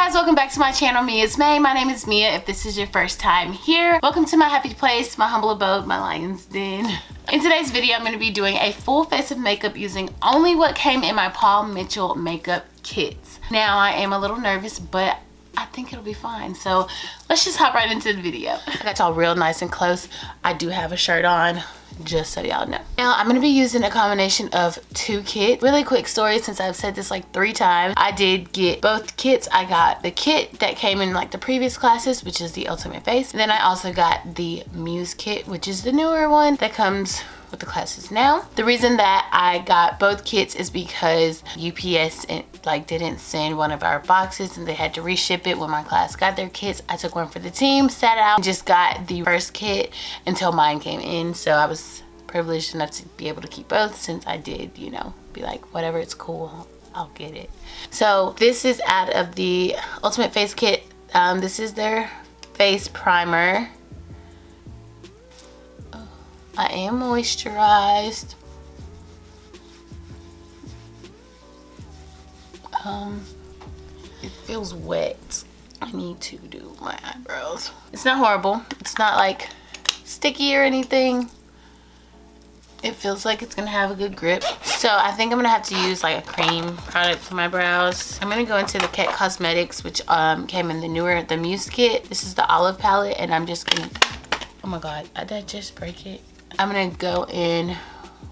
guys, welcome back to my channel. Mia's May. My name is Mia. If this is your first time here, welcome to my happy place, my humble abode, my lion's den. In today's video, I'm going to be doing a full face of makeup using only what came in my Paul Mitchell makeup kits. Now, I am a little nervous, but I think it'll be fine. So let's just hop right into the video. I got y'all real nice and close. I do have a shirt on, just so y'all know. Now I'm gonna be using a combination of two kits. Really quick story, since I've said this like 3 times. I did get both kits. I got the kit that came in like the previous classes, which is the Ultimate Face. And then I also got the Muse kit, which is the newer one that comes with the classes now. The reason that I got both kits is because UPS didn't send one of our boxes and they had to reship it when my class got their kits. I took one for the team, sat out, and just got the first kit until mine came in. So I was privileged enough to be able to keep both, since I did, you know, be like, whatever, it's cool, I'll get it. So this is out of the Ultimate Face kit. This is their face primer. I am moisturized. It feels wet. I need to do my eyebrows. It's not horrible. It's not like sticky or anything. It feels like it's gonna have a good grip. So I think I'm gonna have to use like a cream product for my brows. I'm gonna go into the Ket Cosmetics, which came in the Muse kit. This is the olive palette, and I'm just gonna, oh my god, did I just break it? I'm gonna go in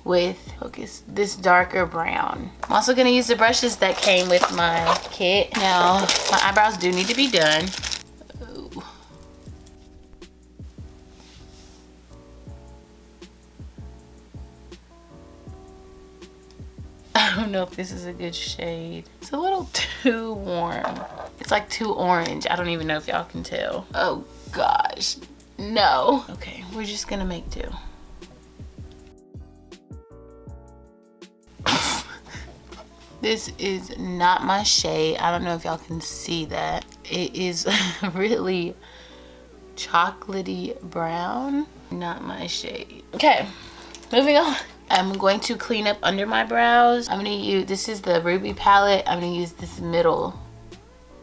with, focus, this darker brown. I'm also gonna use the brushes that came with my kit. Now, my eyebrows do need to be done. Oh. I don't know if this is a good shade. It's a little too warm. It's like too orange. I don't even know if y'all can tell. Oh gosh, no. Okay, we're just gonna make do. This is not my shade. I don't know if y'all can see that. It is really chocolatey brown. Not my shade. Okay, moving on. I'm going to clean up under my brows. I'm gonna use, this is the Ruby palette. I'm gonna use this middle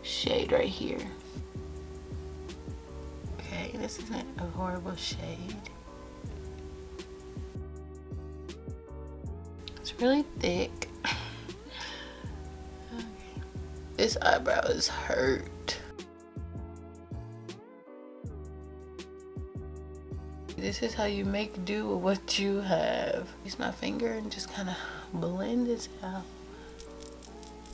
shade right here. Okay, this isn't a horrible shade. It's really thick. This eyebrow is hurt. This is how you make do with what you have. Use my finger and just kind of blend this out.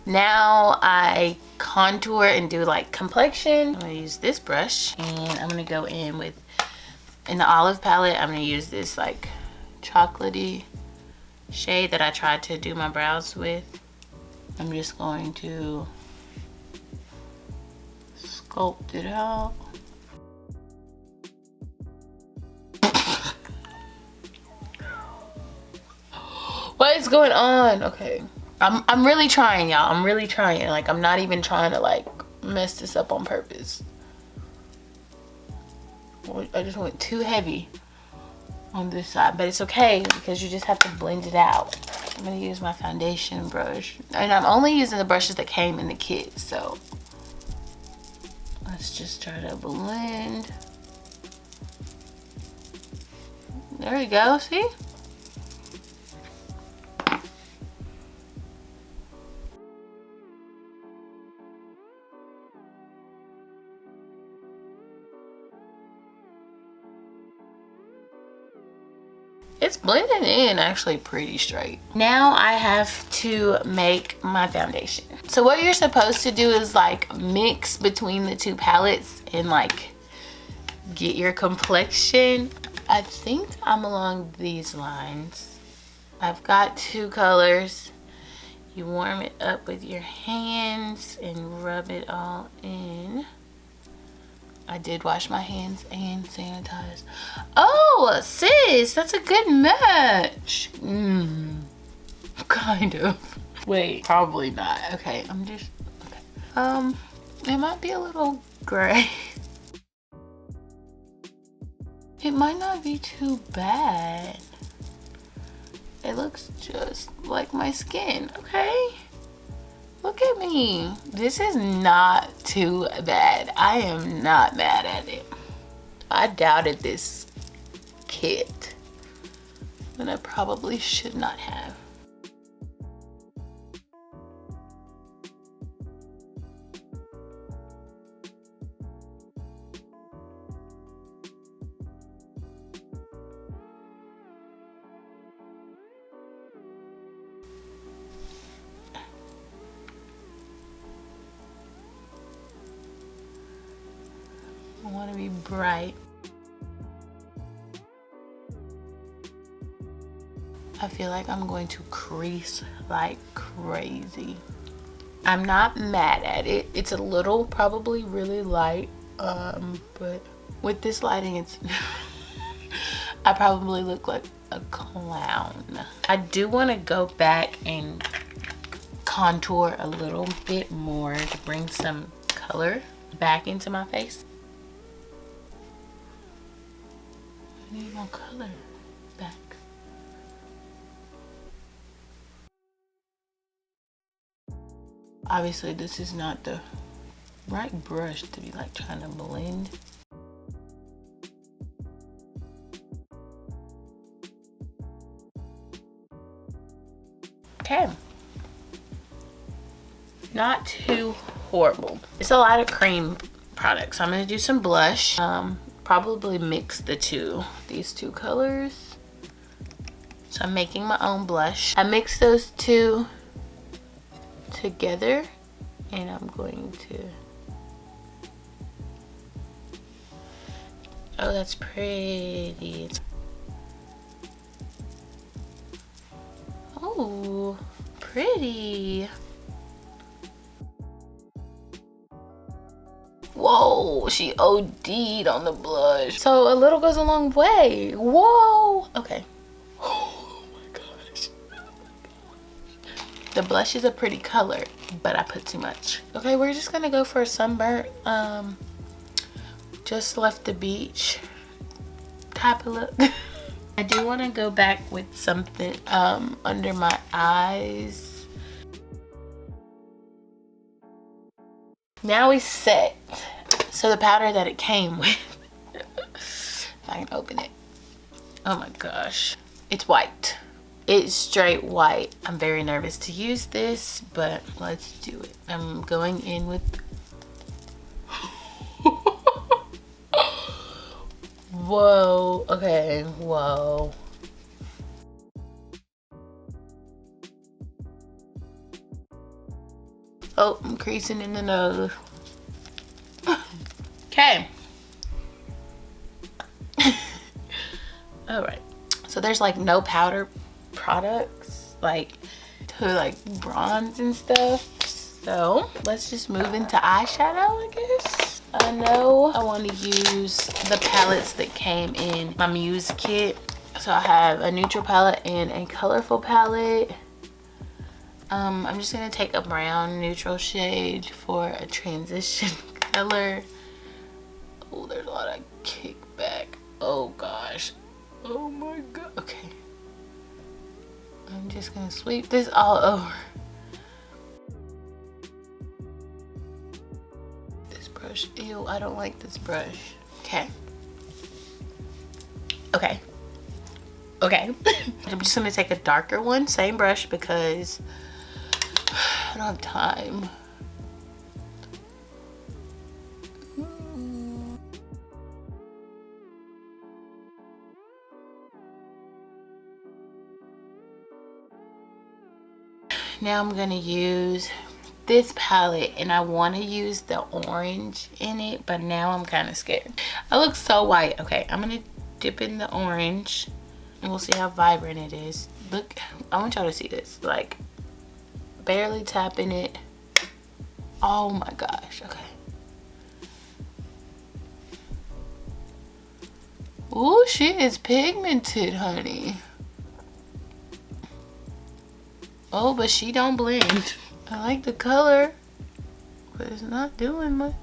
Now I contour and do like complexion. I'm gonna use this brush, and I'm gonna go in with, in the olive palette, I'm gonna use this like chocolatey shade that I tried to do my brows with. I'm just going to sculpt it out. What is going on? Okay, I'm really trying, y'all. I'm really trying. Like, I'm not even trying to like mess this up on purpose. I just went too heavy on this side, but it's okay because you just have to blend it out. I'm gonna use my foundation brush, and I'm only using the brushes that came in the kit, so let's just try to blend. There we go, see? It's blending in actually pretty straight. Now I have to make my foundation. So what you're supposed to do is like mix between the two palettes and like get your complexion. I think I'm along these lines. I've got 2 colors. You warm it up with your hands and rub it all in. I did wash my hands and sanitize. Oh, sis, that's a good match. Kind of. Wait, probably not. Okay, I'm just, okay. It might be a little gray. It might not be too bad. It looks just like my skin, okay? Look at me. This is not too bad. I am not mad at it. I doubted this kit, and I probably should not have. I want to be bright. I feel like I'm going to crease like crazy. I'm not mad at it. It's a little probably really light, but with this lighting, it's I probably look like a clown. I do want to go back and contour a little bit more to bring some color back into my face. I need more color back. Obviously, this is not the right brush to be like trying to blend. Okay. Not too horrible. It's a lot of cream products. I'm gonna do some blush. Probably mix these two colors. So I'm making my own blush. I mix those two together, and I'm going to, oh, that's pretty. Oh, pretty. Whoa, she OD'd on the blush. So a little goes a long way. Whoa. Okay. Oh my gosh. The blush is a pretty color, but I put too much. Okay, we're just gonna go for a sunburnt, just left the beach type of look. I do want to go back with something under my eyes. Now we set. So the powder that it came with, if I can open it. Oh my gosh. It's white. It's straight white. I'm very nervous to use this, but let's do it. I'm going in with whoa. Okay, whoa. Oh, I'm creasing in the nose. Okay. All right. So there's like no powder products like to like bronze and stuff. So let's just move into eyeshadow, I guess. I know I want to use the palettes that came in my Muse kit. So I have a neutral palette and a colorful palette. I'm just gonna take a brown neutral shade for a transition color. Oh, there's a lot of kickback. Oh gosh. Oh my god. Okay. I'm just gonna sweep this all over. This brush, ew, I don't like this brush. Okay. Okay. Okay. I'm just gonna take a darker one, same brush, because I don't have time. Now I'm gonna use this palette, and I want to use the orange in it, but now I'm kind of scared. I look so white. Okay, I'm gonna dip in the orange and we'll see how vibrant it is. Look, I want y'all to see this. Like, barely tapping it. Oh my gosh. Okay. Ooh, she is pigmented, honey. Oh, but she don't blend. I like the color, but it's not doing much.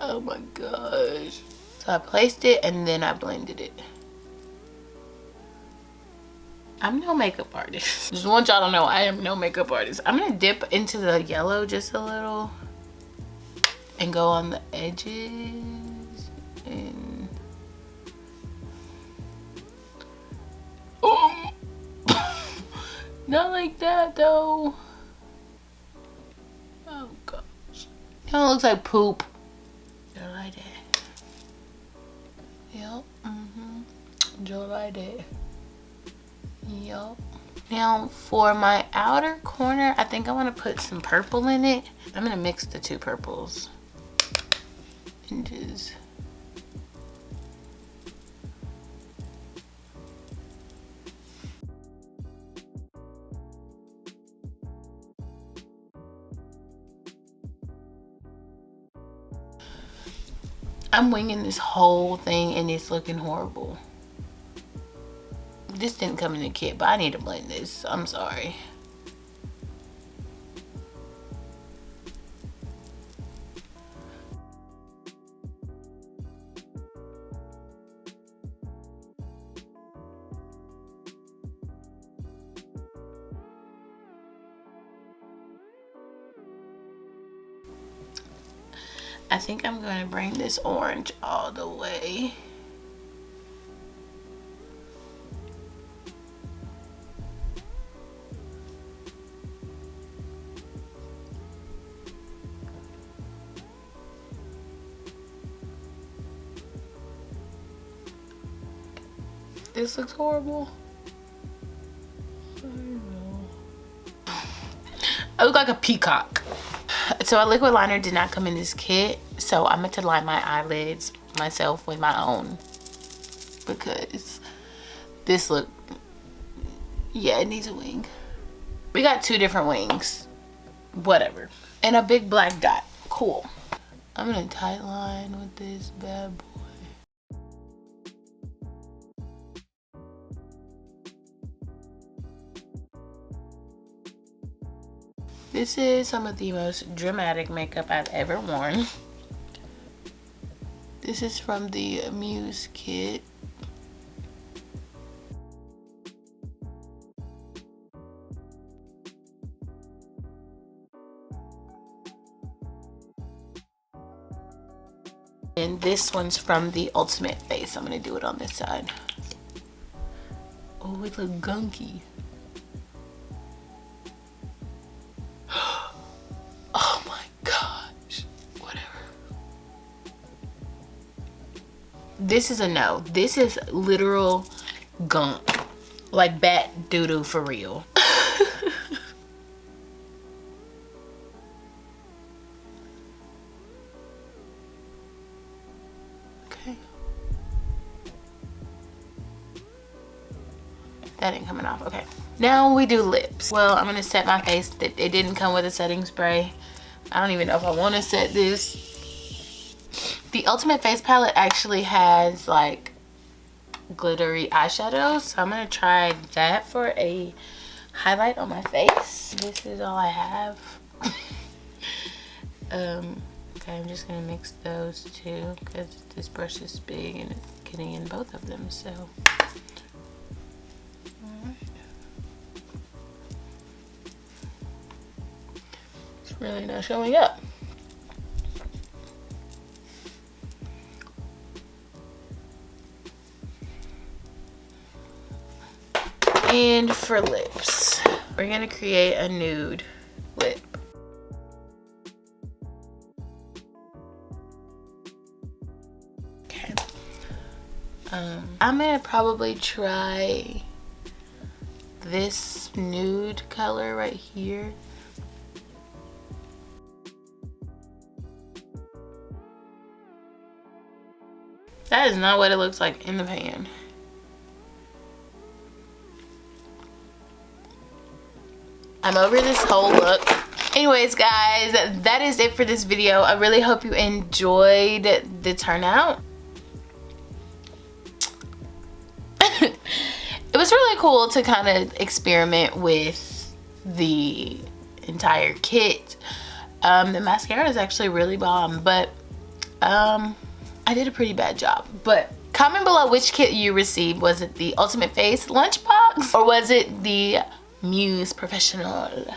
Oh my gosh. So I placed it and then I blended it. I'm no makeup artist. Just want y'all to know I am no makeup artist. I'm gonna dip into the yellow just a little and go on the edges and not like that though. Oh gosh. It looks like poop. Just like that. Yep. Just like that. Yep. Now for my outer corner, I think I want to put some purple in it. I'm gonna mix the two purples and just I'm winging this whole thing and it's looking horrible. This didn't come in the kit, but I need to blend this. I'm sorry. I think I'm going to bring this orange all the way. This looks horrible. I know. I look like a peacock. So a liquid liner did not come in this kit, so I'm going to line my eyelids myself with my own because this look, yeah, it needs a wing. We got two different wings, whatever, and a big black dot. Cool. I'm gonna tight line with this bad boy. This is some of the most dramatic makeup I've ever worn. This is from the Muse kit. And this one's from the Ultimate Face. I'm gonna do it on this side. Oh, it looks gunky. Oh my gosh. Whatever. This is a no. This is literal gunk. Like bat doo-doo for real. Okay. That ain't coming off. Okay. Now we do lips. Well, I'm gonna set my face. It didn't come with a setting spray. I don't even know if I want to set this. The Ultimate Face palette actually has like glittery eyeshadows, so I'm gonna try that for a highlight on my face. This is all I have. Okay, I'm just gonna mix those two because this brush is big and it's getting in both of them. So it's really not showing up. And for lips, we're gonna create a nude lip. Okay. I'm gonna probably try this nude color right here. That is not what it looks like in the pan. I'm over this whole look. Anyways, guys, that is it for this video. I really hope you enjoyed the turnout. It was really cool to kind of experiment with the entire kit. The mascara is actually really bomb, but I did a pretty bad job. But comment below which kit you received. Was it the Ultimate Face lunchbox or was it the Muse Professional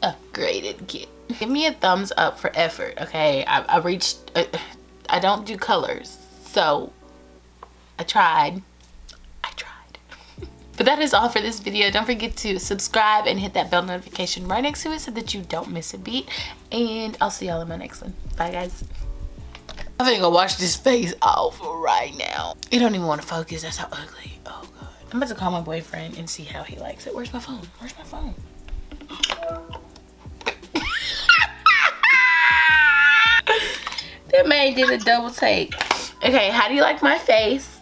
upgraded kit? Give me a thumbs up for effort, okay? I reached, I don't do colors, so I tried. But that is all for this video. Don't forget to subscribe and hit that bell notification right next to it so that you don't miss a beat. And I'll see y'all in my next one. Bye, guys. I'm gonna go wash this face off right now. You don't even want to focus. That's how ugly. Oh, God. I'm about to call my boyfriend and see how he likes it. Where's my phone? Where's my phone? That man did a double take. Okay, how do you like my face?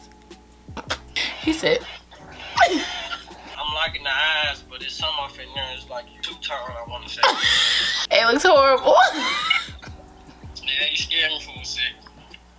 He said... I'm liking the eyes, but it's some off in there. It's like two-tone, I want to say. It looks horrible.